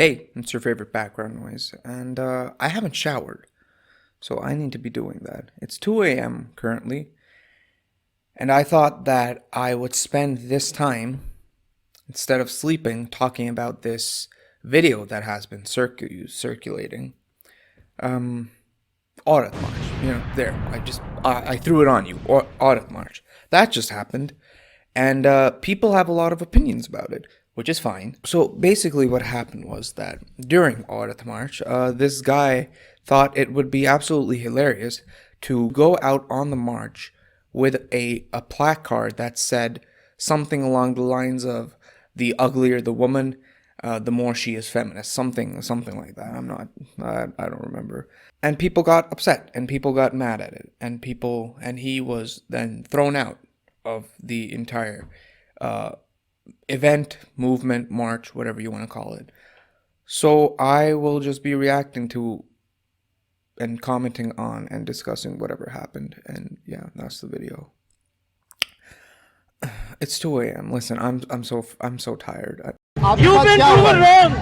Hey, it's your favorite background noise, and I haven't showered, so I need to be doing that. It's 2 a.m. currently, and I thought that I would spend this time, instead of sleeping, talking about this video that has been circulating. Aurat March, there, I threw it on you, Aurat March. That just happened, and people have a lot of opinions about it, which is fine. So basically what happened was that during Aurat March, this guy thought it would be absolutely hilarious to go out on the march with a placard that said something along the lines of, the uglier the woman, the more she is feminist, something like that. I don't remember. And people got upset, and people got mad at it, and he was then thrown out of the entire event, movement, march, whatever you want to call it. So I will just be reacting to and commenting on and discussing whatever happened, and yeah, that's the video. It's 2 a.m. Listen, I'm so tired. You've been proven wrong.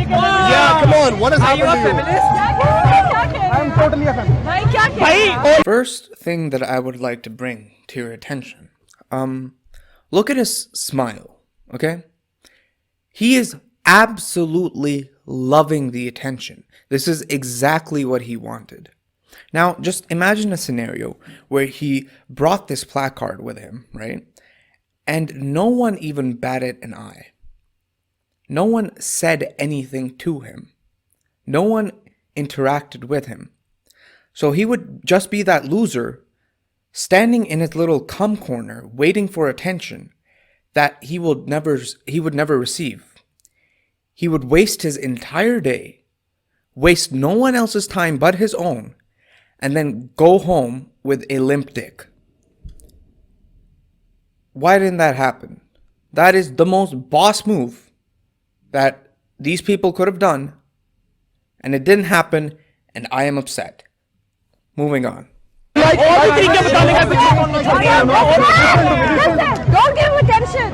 Yeah, come on. What has happened to you? Are you a feminist? I'm totally a feminist. First thing that I would like to bring to your attention, look at his smile, okay? He is absolutely loving the attention. This is exactly what he wanted. Now, just imagine a scenario where he brought this placard with him, right? And no one even batted an eye. No one said anything to him. No one interacted with him. So he would just be that loser standing in his little cum corner waiting for attention that he would never receive. He would waste his entire day, waste no one else's time but his own, and then go home with a limp dick. Why didn't that happen? That is the most boss move that these people could have done, and it didn't happen, and I am upset. Moving on. Don't give him attention.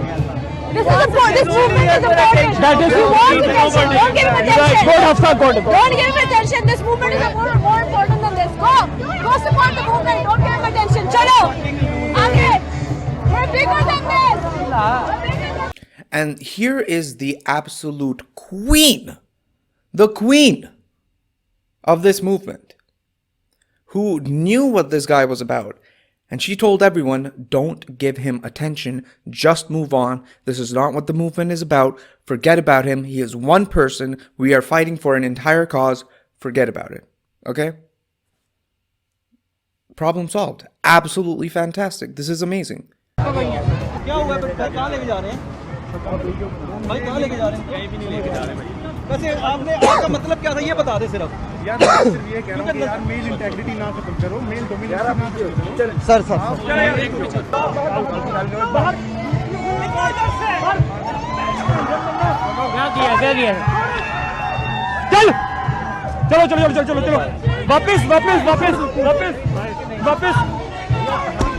This movement is important. He wants attention. Don't give him attention. Don't give him attention. This movement is more important than this. Go support the movement. Don't give him attention. Chalo. Aage. We're bigger than this. And here is the absolute queen, the queen of this movement, who knew what this guy was about. And she told everyone, don't give him attention, just move on. This is not what the movement is about. Forget about him. He is one person. We are fighting for an entire cause. Forget about it. Okay? Problem solved. Absolutely fantastic. This is amazing. वैसे आपने आपका मतलब क्या था ये बता दे सिर्फ यार मैं सिर्फ ये कह रहा हूं कि यार मेल इंटीग्रिटी ना खत्म करो मेल डोमिनेशन ना करो सर क्या किया चलो वापस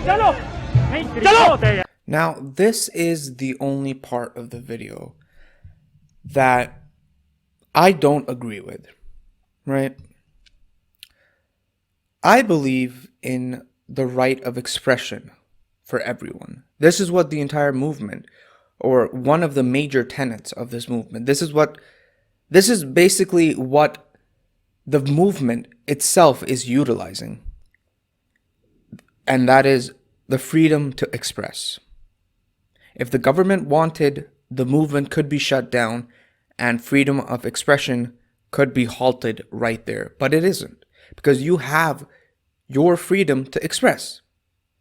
चलो Now, this is the only part of the video that I don't agree with, right? I believe in the right of expression for everyone. This is what the entire movement, or one of the major tenets of this movement, this is basically what the movement itself is utilizing. And that is the freedom to express. If the government wanted, the movement could be shut down and freedom of expression could be halted right there. But it isn't, because you have your freedom to express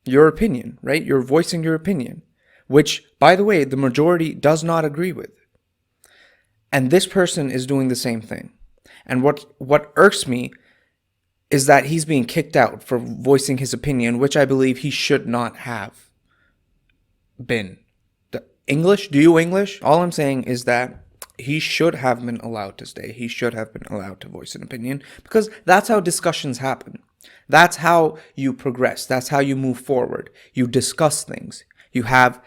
your opinion, right? You're voicing your opinion, which, by the way, the majority does not agree with. And this person is doing the same thing. And what irks me is that he's being kicked out for voicing his opinion, which I believe he should not have been. English? Do you English? All I'm saying is that he should have been allowed to stay. He should have been allowed to voice an opinion, because that's how discussions happen. That's how you progress. That's how you move forward. You discuss things. You have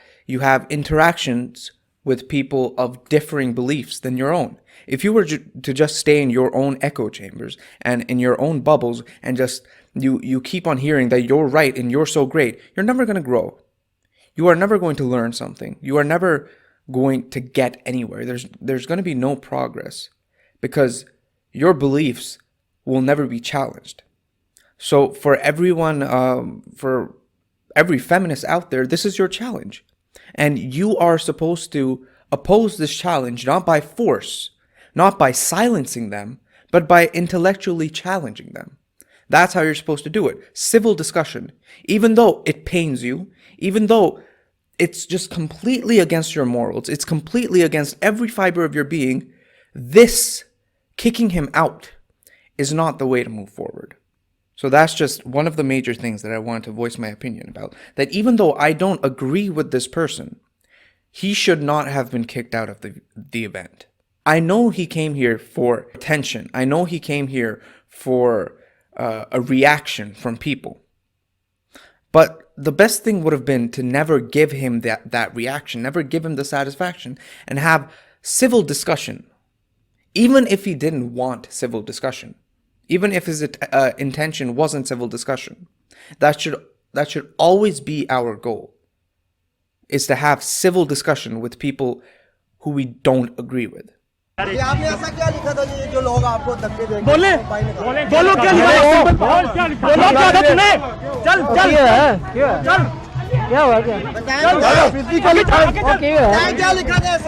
interactions with people of differing beliefs than your own. If you were to just stay in your own echo chambers and in your own bubbles and just you keep on hearing that you're right and you're so great, you're never going to grow. You are never going to learn something. You are never going to get anywhere. There's going to be no progress because your beliefs will never be challenged. So for everyone, for every feminist out there, this is your challenge. And you are supposed to oppose this challenge not by force, not by silencing them, but by intellectually challenging them. That's how you're supposed to do it. Civil discussion. Even though it pains you, even though it's just completely against your morals, it's completely against every fiber of your being, this, kicking him out, is not the way to move forward. So that's just one of the major things that I wanted to voice my opinion about. That even though I don't agree with this person, he should not have been kicked out of the event. I know he came here for attention. I know he came here for a reaction from people. But the best thing would have been to never give him that reaction, never give him the satisfaction, and have civil discussion. Even if he didn't want civil discussion. Even if his intention wasn't civil discussion, that should always be our goal, is to have civil discussion with people who we don't agree with. बोले बोलो क्या लिखा बोलो क्या था तूने चल चल चल क्या हुआ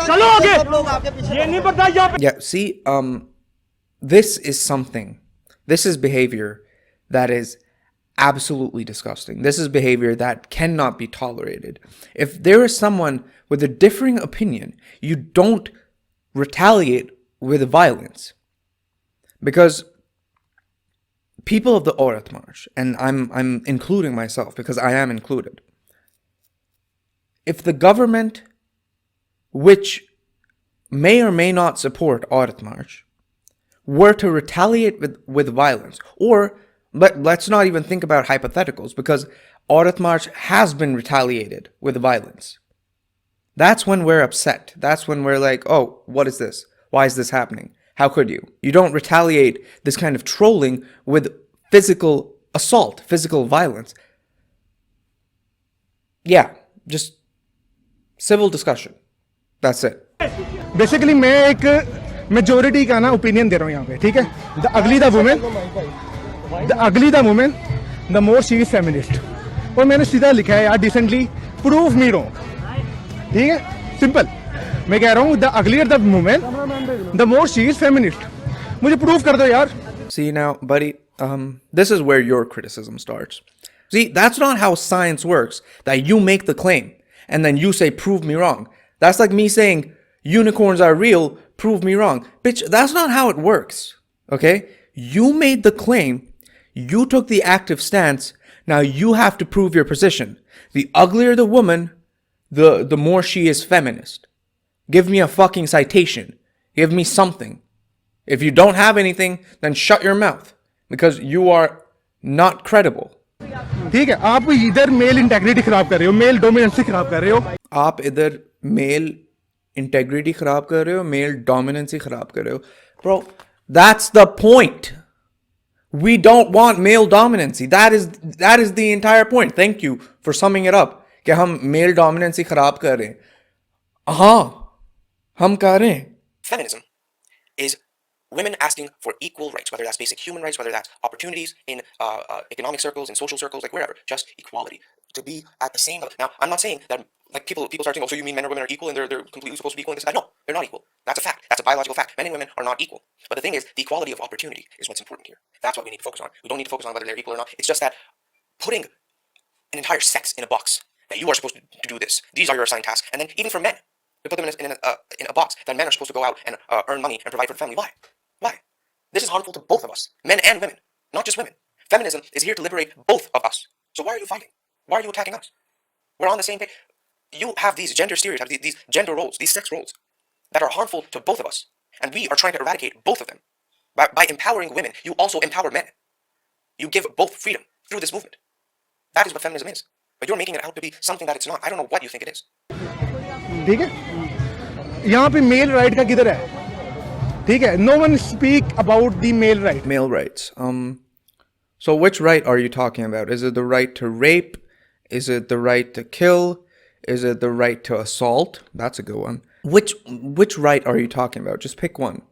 चलो आगे ये नहीं पता यहाँ पे. Yeah, see, this is behavior that is absolutely disgusting. This is behavior that cannot be tolerated. If there is someone with a differing opinion, you don't retaliate with violence. Because people of the Aurat March, and I'm including myself because I am included, if the government, which may or may not support Aurat March, were to retaliate with violence, or let's not even think about hypotheticals, because Aurat March has been retaliated with violence. That's when we're upset. That's when we're like, oh, what is this? Why is this happening? How could you? You don't retaliate this kind of trolling with physical assault, physical violence. Yeah, just civil discussion. That's it. Basically, मैं एक majority का ना opinion दे रहा हूँ यहाँ पे, ठीक है? The ugly the woman, the more she is feminist. और मैंने सीधा लिखा है यार decently, prove me wrong. ठीक है? Simple. मैं कह रहा हूँ the uglier the woman, the more she is feminist. मुझे prove कर दो यार. See now, buddy, this is where your criticism starts. See, that's not how science works, that you make the claim and then you say, prove me wrong. That's like me saying, unicorns are real, prove me wrong. Bitch, that's not how it works, okay? You made the claim, you took the active stance, now you have to prove your position. The uglier the woman, the more she is feminist. Give me a fucking citation. Give me something. If you don't have anything, then shut your mouth, because you are not credible. ठीक है, आप इधर mail integrity खराब कर रहे हो, mail dominancy खराब कर रहे हो. आप इधर मेल इंटेग्रिटी खराब कर रहे हो, मेल डोमिनेंसी खराब कर रहे हो. Bro, that's the point. We don't want male dominancy. That is the entire point. Thank you for summing it up. कि हम male dominancy खराब कर रहे हैं. हाँ, हम कर रहे हैं. Feminism is women asking for equal rights, whether that's basic human rights, whether that's opportunities in economic circles, in social circles, like wherever, just equality. To be at the same level. Now, I'm not saying that, like, people start saying, oh, so you mean men or women are equal and they're completely supposed to be equal in this? No, they're not equal. That's a fact. That's a biological fact. Men and women are not equal. But the thing is, the equality of opportunity is what's important here. That's what we need to focus on. We don't need to focus on whether they're equal or not. It's just that putting an entire sex in a box, that you are supposed to do this. These are your assigned tasks. And then even for men, we put them in a box, that men are supposed to go out and earn money and provide for the family. Why? Why? This is harmful to both of us, men and women, not just women. Feminism is here to liberate both of us. So why are you fighting? Why are you attacking us? We're on the same page. You have these gender stereotypes, these gender roles, these sex roles that are harmful to both of us. And we are trying to eradicate both of them. By empowering women, you also empower men. You give both freedom through this movement. That is what feminism is. But you're making it out to be something that it's not. I don't know what you think it is. ठीक है? यहाँ पे mail right का किधर है? ठीक है, no one speak about the male right. Male rights. So which right are you talking about? Is it the right to rape? Is it the right to kill? Is it the right to assault? That's a good one. Which right are you talking about? Just pick one.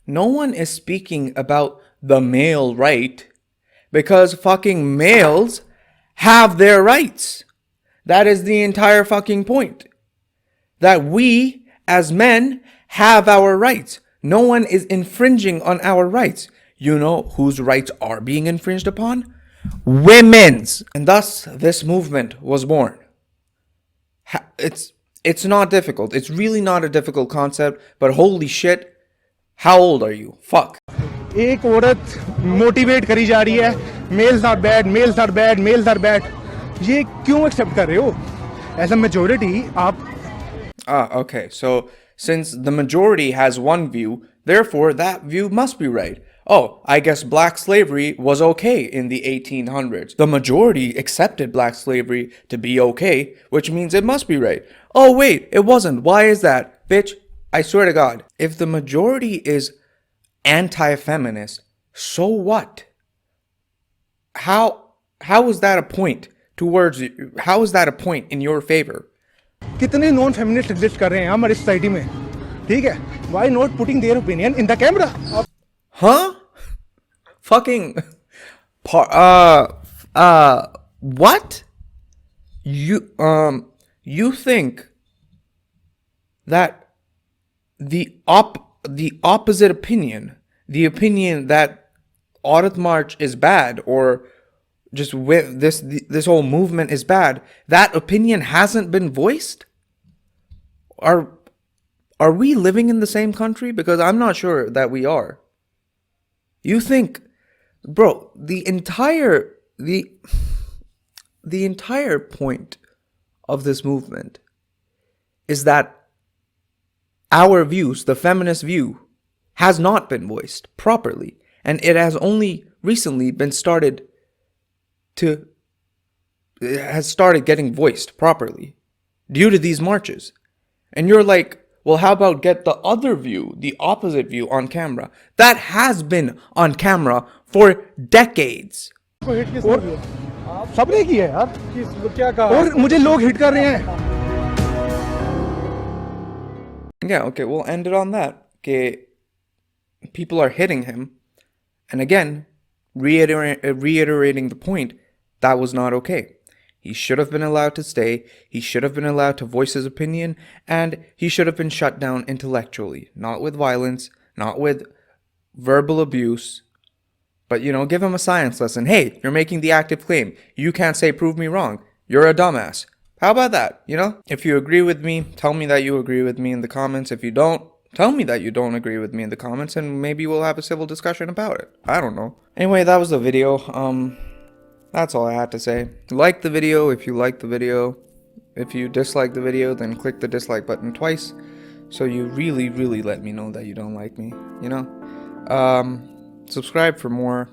No one is speaking about the male right because fucking males have their rights. That is the entire fucking point. That we, as men, have our rights. No one is infringing on our rights. You know whose rights are being infringed upon? Women's. And thus, this movement was born. It's not difficult. It's really not a difficult concept, but holy shit, how old are you? Fuck. एक औरत motivate करी जा रही है, males are bad, males are bad, males are bad. ये क्यों accept कर रहे हो? एज अ मेजॉरिटी आप Okay, so since the majority has one view, therefore that view must be right. Oh, I guess black slavery was okay in the 1800s. The majority accepted black slavery to be okay, which means it must be right. Oh, wait, it wasn't. Why is that? Bitch, I swear to God, if the majority is anti-feminist, so what? How is that a point towards you? How is that a point in your favor? कितने non feminist exist कर रहे हैं हमारी society में, ठीक है? Why not putting their opinion in the camera? Huh? Fucking what? You think that the opposite opinion, the opinion that Aurat March is bad, or just this whole movement is bad, that opinion hasn't been voiced? Are we living in the same country? Because I'm not sure that we are. You think, bro, the entire point of this movement is that our views, the feminist view, has not been voiced properly, and it has only recently been started getting voiced properly due to these marches. And you're like, well, how about get the other view, the opposite view on camera? That has been on camera for decades. सबने किया है यार, क्या कहा? और मुझे लोग hit कर रहे हैं. Yeah, okay, we'll end it on that. Okay, people are hitting him, and again, reiterating the point, that was not okay. He should have been allowed to stay, he should have been allowed to voice his opinion, and he should have been shut down intellectually. Not with violence, not with verbal abuse, but, give him a science lesson. Hey, you're making the active claim. You can't say, prove me wrong. You're a dumbass. How about that, If you agree with me, tell me that you agree with me in the comments. If you don't, tell me that you don't agree with me in the comments, and maybe we'll have a civil discussion about it. I don't know. Anyway, that was the video. That's all I had to say. Like the video if you like the video. If you dislike the video, then click the dislike button twice, so you really, really let me know that you don't like me, Subscribe for more.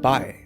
Bye.